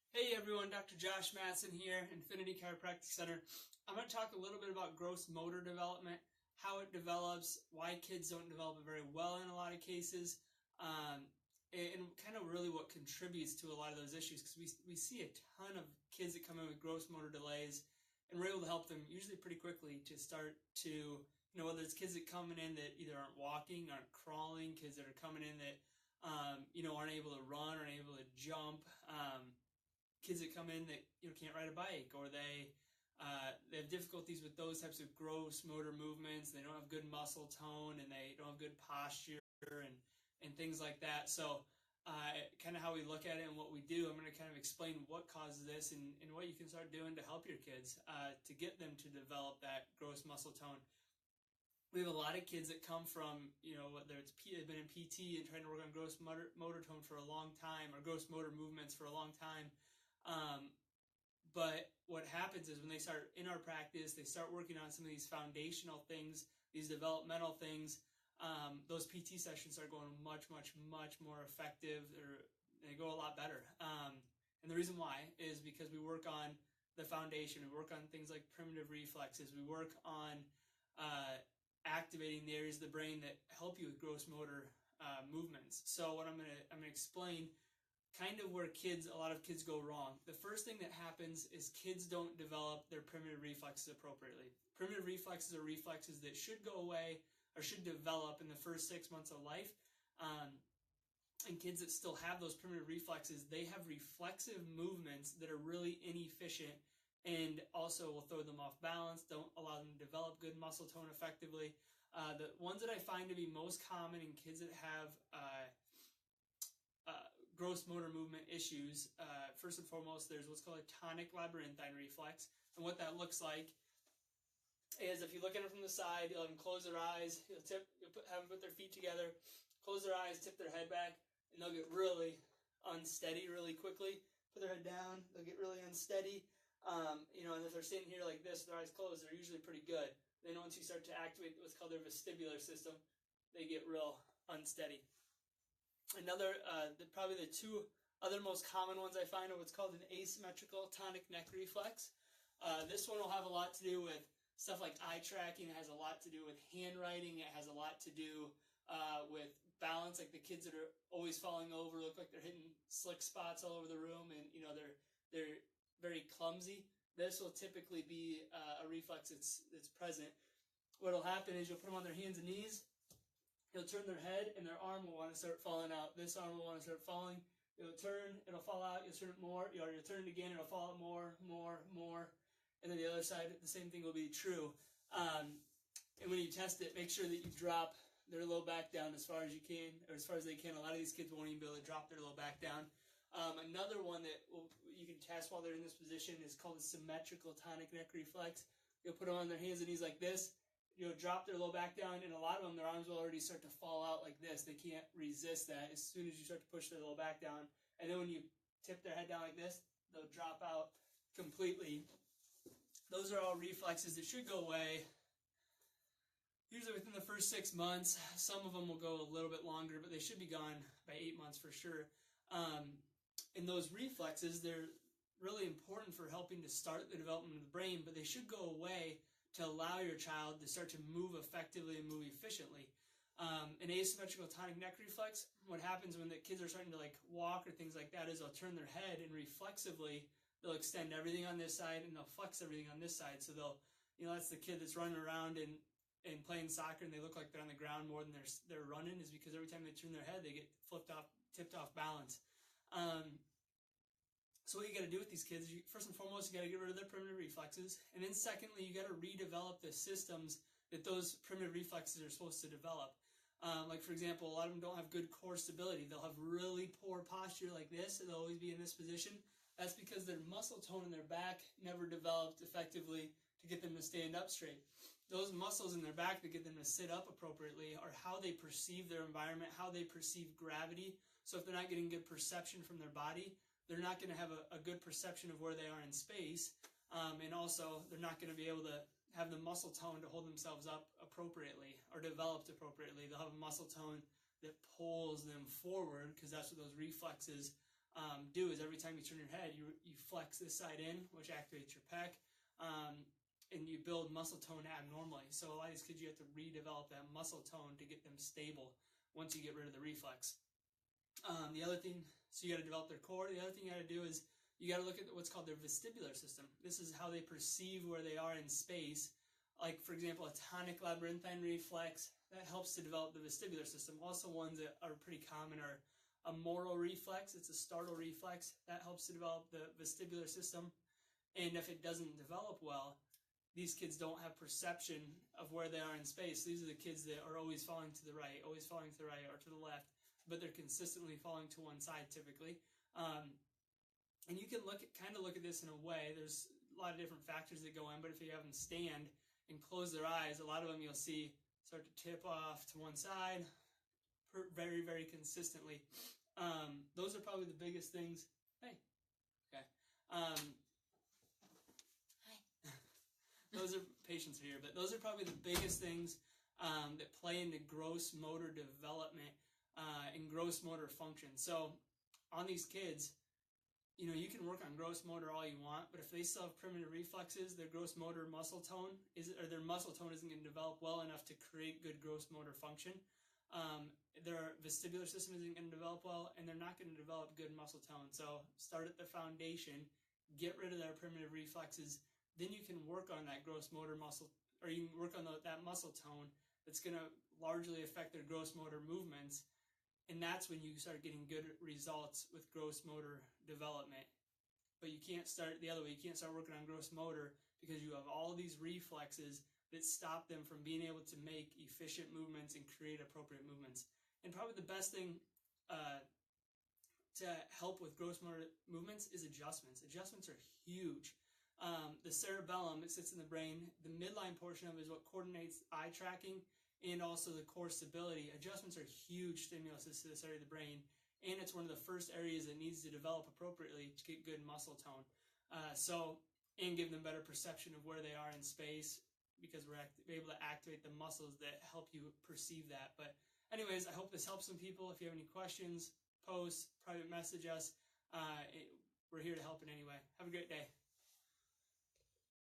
Hey everyone, Dr. Josh Matson here, Infinity Chiropractic Center. I'm going to talk a little bit about gross motor development, how it develops, why kids don't develop it very well in a lot of cases, and kind of really what contributes to a lot of those issues, because we see a ton of kids that come in with gross motor delays, and we're able to help them usually pretty quickly to start to, whether it's kids that coming in that either aren't walking, aren't crawling, kids that are coming in that, aren't able to run, aren't able to jump, kids that come in that can't ride a bike, or they have difficulties with those types of gross motor movements. They don't have good muscle tone, and they don't have good posture and things like that. So kind of how we look at it and what we do, I'm going to kind of explain what causes this and what you can start doing to help your kids to get them to develop that gross muscle tone. We have a lot of kids that come from, whether it's they've been in PT and trying to work on gross motor tone for a long time, or gross motor movements for a long time. But what happens is when they start in our practice, they start working on some of these foundational things, these developmental things. Those PT sessions start going much, much, much more effective. They go a lot better. And the reason why is because we work on the foundation. We work on things like primitive reflexes. We work on activating the areas of the brain that help you with gross motor movements. So what I'm gonna explain kind of where a lot of kids go wrong. The first thing that happens is kids don't develop their primitive reflexes appropriately. Primitive reflexes are reflexes that should go away or should develop in the first 6 months of life. And kids that still have those primitive reflexes, they have reflexive movements that are really inefficient and also will throw them off balance, don't allow them to develop good muscle tone effectively. The ones that I find to be most common in kids that have gross motor movement issues, first and foremost, there's what's called a tonic labyrinthine reflex. And what that looks like is, if you look at it from the side, you'll have them close their eyes, you'll have them put their feet together, close their eyes, tip their head back, and they'll get really unsteady really quickly. Put their head down, they'll get really unsteady. And if they're sitting here like this, with their eyes closed, they're usually pretty good. Then once you start to activate what's called their vestibular system, they get real unsteady. Another, probably the two other most common ones I find are what's called an asymmetrical tonic neck reflex. This one will have a lot to do with stuff like eye tracking. It has a lot to do with handwriting. It has a lot to do with balance, like the kids that are always falling over, look like they're hitting slick spots all over the room, and they're very clumsy. This will typically be a reflex that's present. What'll happen is you'll put them on their hands and knees. They'll turn their head, and their arm will want to start falling out. This arm will want to start falling. It'll turn, it'll fall out. You'll turn it more. You'll turn it again. It'll fall out more. And then the other side, the same thing will be true. And when you test it, make sure that you drop their low back down as far as you can, or as far as they can. A lot of these kids won't even be able to drop their low back down. Another one that you can test while they're in this position is called a symmetrical tonic neck reflex. You'll put them on their hands and knees like this. You'll drop their low back down, and a lot of them, their arms will already start to fall out like this. They can't resist that as soon as you start to push their low back down. And then when you tip their head down like this, they'll drop out completely. Those are all reflexes that should go away usually within the first 6 months. Some of them will go a little bit longer, but they should be gone by 8 months for sure. And those reflexes, they're really important for helping to start the development of the brain, but they should go away to allow your child to start to move effectively and move efficiently. An asymmetrical tonic neck reflex, what happens when the kids are starting to walk or things like that is they'll turn their head, and reflexively they'll extend everything on this side and they'll flex everything on this side. So they'll, that's the kid that's running around and playing soccer, and they look like they're on the ground more than they're running, is because every time they turn their head, they get tipped off balance. So what you got to do with these kids, first and foremost, you got to get rid of their primitive reflexes. And then secondly, you got to redevelop the systems that those primitive reflexes are supposed to develop. Like, for example, a lot of them don't have good core stability. They'll have really poor posture like this, and they'll always be in this position. That's because their muscle tone in their back never developed effectively to get them to stand up straight. Those muscles in their back that get them to sit up appropriately are how they perceive their environment, how they perceive gravity. So if they're not getting good perception from their body, they're not going to have a good perception of where they are in space, and also they're not going to be able to have the muscle tone to hold themselves up appropriately or developed appropriately. They'll have a muscle tone that pulls them forward, because that's what those reflexes do is every time you turn your head, you flex this side in, which activates your pec, and you build muscle tone abnormally. So a lot of these kids, you have to redevelop that muscle tone to get them stable once you get rid of the reflex. The other thing, so you got to develop their core. The other thing you got to do is you got to look at what's called their vestibular system. This is how they perceive where they are in space. Like, for example, a tonic labyrinthine reflex, that helps to develop the vestibular system. Also, ones that are pretty common are a moral reflex. It's a startle reflex. That helps to develop the vestibular system. And if it doesn't develop well, these kids don't have perception of where they are in space. These are the kids that are always falling to the right, always falling to the right or to the left, but they're consistently falling to one side typically. And you can kind of look at this in a way. There's a lot of different factors that go in, but if you have them stand and close their eyes, a lot of them you'll see start to tip off to one side very, very consistently. Those are probably the biggest things. Hey. Okay. Hi. Those are, patients are here, but those are probably the biggest things that play into gross motor development and gross motor function. So on these kids, you can work on gross motor all you want, but if they still have primitive reflexes, their gross motor muscle tone their muscle tone isn't going to develop well enough to create good gross motor function. Their vestibular system isn't going to develop well, and they're not going to develop good muscle tone. So start at the foundation, get rid of their primitive reflexes, then you can work on that gross motor muscle, or you can work on that muscle tone that's going to largely affect their gross motor movements. And that's when you start getting good results with gross motor development. But you can't start the other way. You can't start working on gross motor because you have all these reflexes that stop them from being able to make efficient movements and create appropriate movements. And probably the best thing to help with gross motor movements is adjustments. Adjustments are huge. The cerebellum, it sits in the brain. The midline portion of it is what coordinates eye tracking and also the core stability. Adjustments are huge stimuluses to this area of the brain, and it's one of the first areas that needs to develop appropriately to get good muscle tone. And give them better perception of where they are in space, because we're able to activate the muscles that help you perceive that. But anyways, I hope this helps some people. If you have any questions, post, private message us. We're here to help in any way. Have a great day.